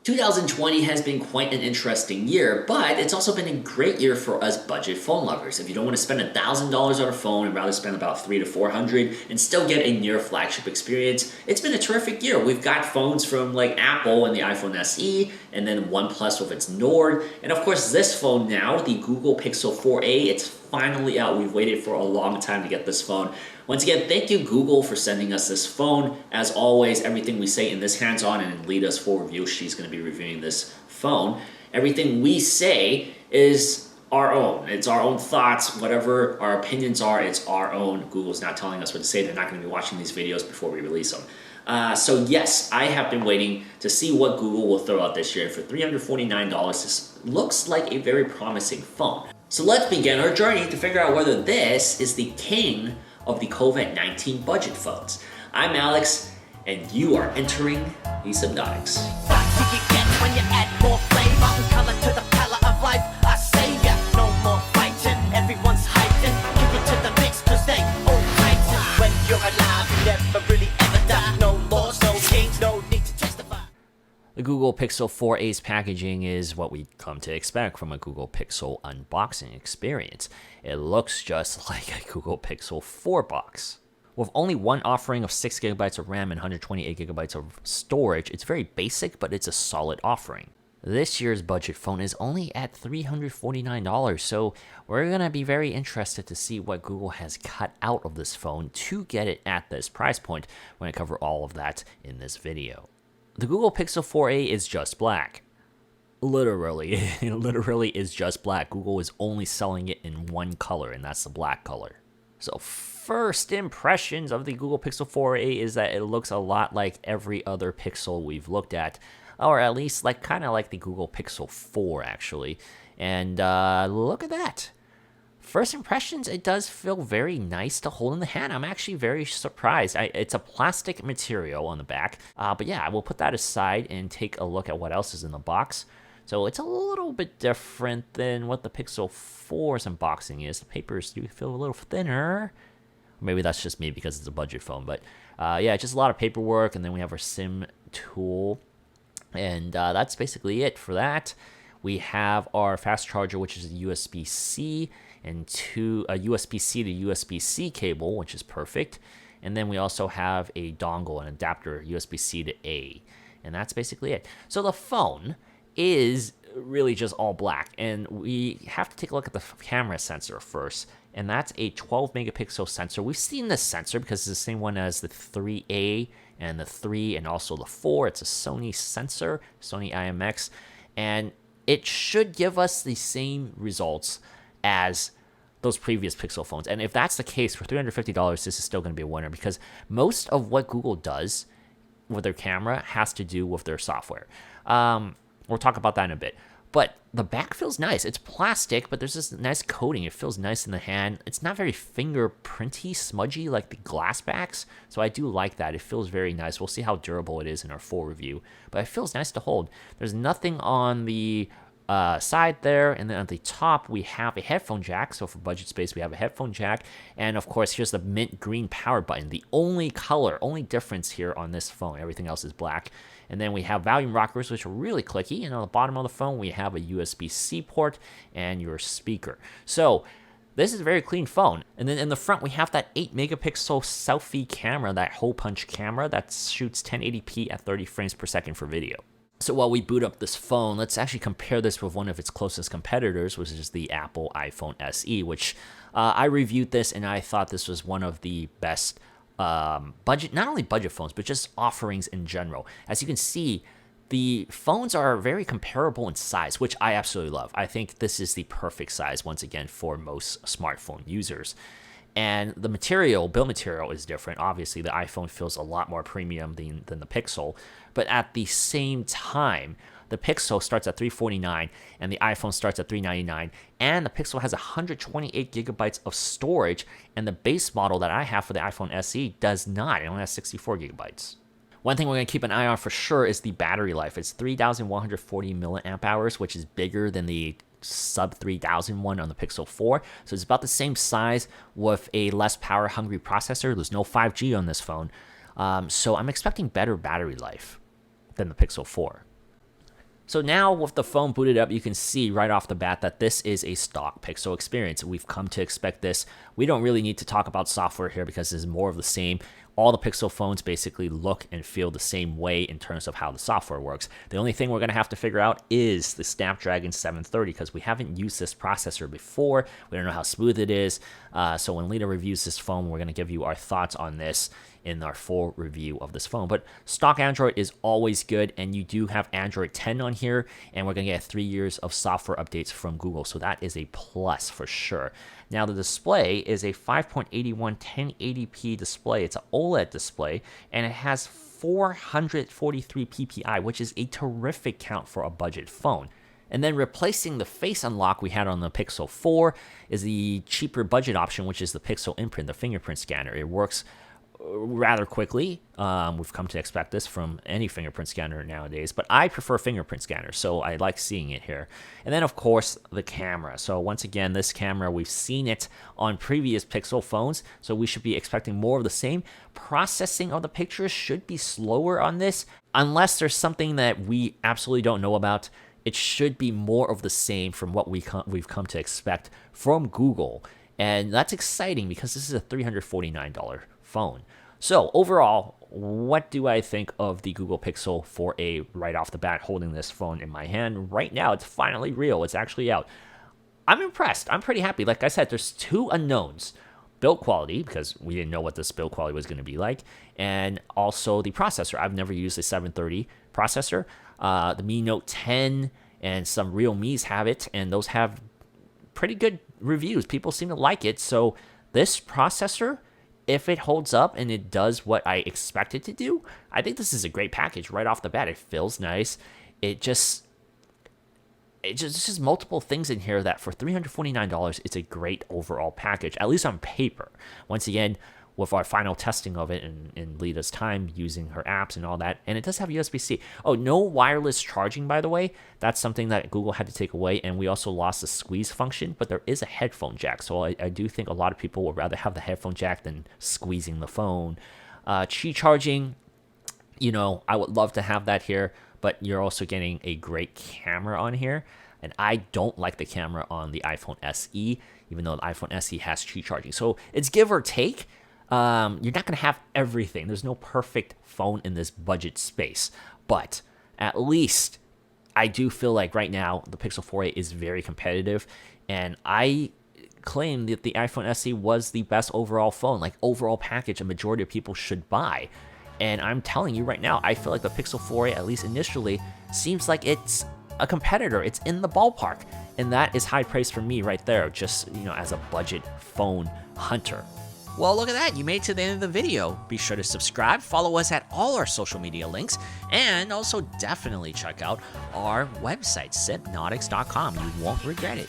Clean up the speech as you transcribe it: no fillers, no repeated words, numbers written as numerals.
2020 has been quite an interesting year, but it's also been a great year for us budget phone lovers. If you don't want to spend $1,000 on a phone and rather spend about $300 to $400 and still get a near flagship experience, it's been a terrific year. We've got phones from like Apple and the iPhone SE, and then OnePlus with its Nord, and of course this phone now, the Google Pixel 4a. It's finally out. We've waited for a long time to get this phone. Once again, thank you Google for sending us this phone. As always, everything we say in this hands-on and in Lead Us For review, she's going to be reviewing this phone. Everything we say is our own. It's our own thoughts. Whatever our opinions are, it's our own. Google's not telling us what to say. They're not going to be watching these videos before we release them. So yes, I have been waiting to see what Google will throw out this year. For $349, this looks like a very promising phone. So let's begin our journey to figure out whether this is the king of the COVID-19 budget phones. I'm Alex, and you are entering the Sypnotix. The Google Pixel 4a's packaging is what we come to expect from a Google Pixel unboxing experience. It looks just like a Google Pixel 4 box. With only one offering of 6GB of RAM and 128GB of storage, it's very basic, but it's a solid offering. This year's budget phone is only at $349, so we're going to be very interested to see what Google has cut out of this phone to get it at this price point when I cover all of that in this video. The Google Pixel 4a is just black. Literally, it literally is just black. Google is only selling it in one color, and that's the black color. So first impressions of the Google Pixel 4a is that it looks a lot like every other Pixel we've looked at, or at least like kind of like the Google Pixel 4 actually. And look at that. First impressions, it does feel very nice to hold in the hand. I'm actually very surprised. It's a plastic material on the back. But yeah, we'll put that aside and take a look at what else is in the box. So it's a little bit different than what the Pixel 4's unboxing is. The papers do feel a little thinner. Maybe that's just me because it's a budget phone. But yeah, just a lot of paperwork. And then we have our SIM tool. And that's basically it for that. We have our fast charger, which is a USB-C, and a USB-C to USB-C cable, which is perfect. And then we also have a dongle, an adapter, USB-C to A. And that's basically it. So the phone is really just all black. And we have to take a look at the camera sensor first. And that's a 12 megapixel sensor. We've seen this sensor because it's the same one as the 3A and the 3 and also the 4. It's a Sony sensor, Sony IMX. And it should give us the same results as those previous Pixel phones. And if that's the case, for $350, this is still going to be a winner because most of what Google does with their camera has to do with their software. We'll talk about that in a bit. But the back feels nice. It's plastic, but there's this nice coating. It feels nice in the hand. It's not very fingerprinty, smudgy like the glass backs. So I do like that. It feels very nice. We'll see how durable it is in our full review. But it feels nice to hold. There's nothing on the side there, and then at the top we have a headphone jack. So for budget space we have a headphone jack, and of course here's the mint green power button, the only difference here on this phone. Everything else is black. And then we have volume rockers, which are really clicky, and on the bottom of the phone we have a USB-C port and your speaker. So this is a very clean phone. And then in the front we have that 8 megapixel selfie camera, that hole punch camera that shoots 1080p at 30 frames per second for video. So while we boot up this phone, let's actually compare this with one of its closest competitors, which is the Apple iPhone SE, which I reviewed this and I thought this was one of the best budget, not only budget phones, but just offerings in general. As you can see, the phones are very comparable in size, which I absolutely love. I think this is the perfect size, once again, for most smartphone users. And the build material is different. Obviously, the iPhone feels a lot more premium than the Pixel. But at the same time, the Pixel starts at $349 and the iPhone starts at $399. And the Pixel has 128 gigabytes of storage. And the base model that I have for the iPhone SE does not. It only has 64 gigabytes. One thing we're going to keep an eye on for sure is the battery life. It's 3,140 milliamp hours, which is bigger than the sub 3,000 one on the Pixel 4. So it's about the same size with a less power hungry processor. There's no 5G on this phone. So I'm expecting better battery life than the Pixel 4. So now with the phone booted up, you can see right off the bat that this is a stock Pixel experience. We've come to expect this. We don't really need to talk about software here because it's more of the same. All the Pixel phones basically look and feel the same way in terms of how the software works. The only thing we're going to have to figure out is the Snapdragon 730 because we haven't used this processor before. We don't know how smooth it is. So when Lita reviews this phone, we're going to give you our thoughts on this in our full review of this phone. But stock Android is always good, and you do have Android 10 on here, and we're going to get 3 years of software updates from Google, so that is a plus for sure. Now the display is a 5.81 1080p display. It's an OLED display, and it has 443 ppi, which is a terrific count for a budget phone. And then replacing the face unlock we had on the Pixel 4 is the cheaper budget option, which is the Pixel Imprint, the fingerprint scanner. It works rather quickly. We've come to expect this from any fingerprint scanner nowadays, but I prefer fingerprint scanners, so I like seeing it here. And then, of course, the camera. So once again, this camera, we've seen it on previous Pixel phones, so we should be expecting more of the same. Processing of the pictures should be slower on this, unless there's something that we absolutely don't know about. It should be more of the same from what we've come to expect from Google. And that's exciting because this is a $349 phone. So overall, what do I think of the Google Pixel 4a right off the bat, holding this phone in my hand? Right now, it's finally real. It's actually out. I'm impressed. I'm pretty happy. Like I said, there's two unknowns. Build quality, because we didn't know what this build quality was going to be like, and also the processor. I've never used a 730 processor. The Mi Note 10 and some Realmes have it, and those have pretty good reviews. People seem to like it. So this processor, if it holds up and it does what I expect it to do, I think this is a great package right off the bat. It feels nice. It's just multiple things in here that for $349, it's a great overall package, at least on paper. Once again, with our final testing of it in Lita's time, using her apps and all that, and it does have USB-C. Oh, no wireless charging, by the way. That's something that Google had to take away, and we also lost the squeeze function, but there is a headphone jack, so I do think a lot of people would rather have the headphone jack than squeezing the phone. Qi charging, I would love to have that here, but you're also getting a great camera on here. And I don't like the camera on the iPhone SE, even though the iPhone SE has Qi charging. So it's give or take. You're not going to have everything. There's no perfect phone in this budget space. But at least I do feel like right now the Pixel 4a is very competitive. And I claim that the iPhone SE was the best overall phone, like overall package a majority of people should buy. And I'm telling you right now, I feel like the Pixel 4a, at least initially, seems like it's a competitor. It's in the ballpark. And that is high praise for me right there, just, as a budget phone hunter. Well, look at that. You made it to the end of the video. Be sure to subscribe, follow us at all our social media links, and also definitely check out our website, Sypnotix.com. You won't regret it.